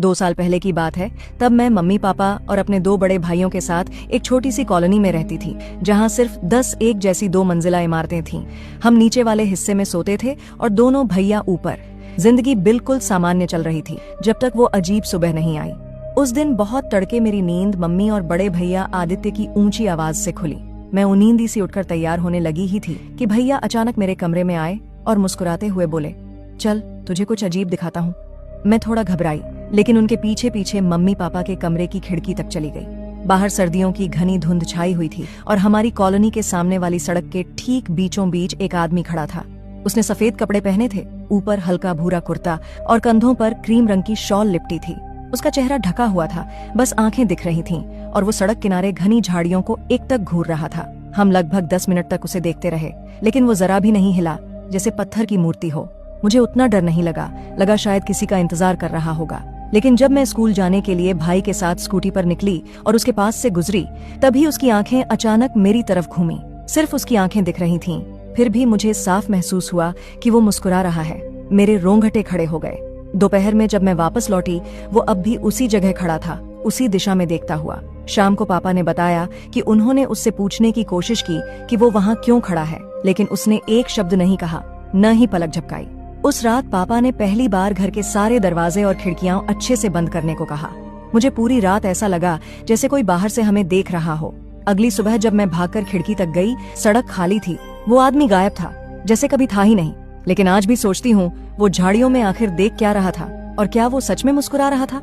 2 साल पहले की बात है। तब मैं मम्मी पापा और अपने 2 बड़े भाइयों के साथ एक छोटी सी कॉलोनी में रहती थी, जहां सिर्फ 10 एक जैसी 2 मंजिला इमारतें थीं। हम नीचे वाले हिस्से में सोते थे और दोनों भैया ऊपर। जिंदगी बिल्कुल सामान्य चल रही थी जब तक वो अजीब सुबह नहीं आई। उस दिन बहुत तड़के मेरी नींद मम्मी और बड़े भैया आदित्य की ऊंची आवाज से खुली। मैं उनींदी से उठकर तैयार होने लगी ही थी कि भैया अचानक मेरे कमरे में आए और मुस्कुराते हुए बोले, चल तुझे कुछ अजीब दिखाता हूँ। मैं थोड़ा घबराई, लेकिन उनके पीछे पीछे मम्मी पापा के कमरे की खिड़की तक चली गई। बाहर सर्दियों की घनी धुंध छाई हुई थी और हमारी कॉलोनी के सामने वाली सड़क के ठीक बीचों बीच एक आदमी खड़ा था। उसने सफेद कपड़े पहने थे, ऊपर हल्का भूरा कुर्ता और कंधों पर क्रीम रंग की शॉल लिपटी थी। उसका चेहरा ढका हुआ था, बस आंखें दिख रही थीं और वो सड़क किनारे घनी झाड़ियों को एकटक घूर रहा था। हम लगभग 10 मिनट तक उसे देखते रहे, लेकिन वो जरा भी नहीं हिला, जैसे पत्थर की मूर्ति हो। मुझे उतना डर नहीं लगा शायद किसी का इंतजार कर रहा होगा। लेकिन जब मैं स्कूल जाने के लिए भाई के साथ स्कूटी पर निकली और उसके पास से गुजरी, तभी उसकी आंखें अचानक मेरी तरफ घूमी। सिर्फ उसकी आंखें दिख रही थीं, फिर भी मुझे साफ महसूस हुआ कि वो मुस्कुरा रहा है। मेरे रोंगटे खड़े हो गए। दोपहर में जब मैं वापस लौटी, वो अब भी उसी जगह खड़ा था, उसी दिशा में देखता हुआ। शाम को पापा ने बताया कि उन्होंने उससे पूछने की कोशिश की कि वो वहाँ क्यों खड़ा है, लेकिन उसने एक शब्द नहीं कहा, न ही पलक झपकाई। उस रात पापा ने पहली बार घर के सारे दरवाजे और खिड़कियां अच्छे से बंद करने को कहा। मुझे पूरी रात ऐसा लगा जैसे कोई बाहर से हमें देख रहा हो। अगली सुबह जब मैं भागकर खिड़की तक गई, सड़क खाली थी। वो आदमी गायब था, जैसे कभी था ही नहीं। लेकिन आज भी सोचती हूँ, वो झाड़ियों में आखिर देख क्या रहा था और क्या वो सच में मुस्कुरा रहा था।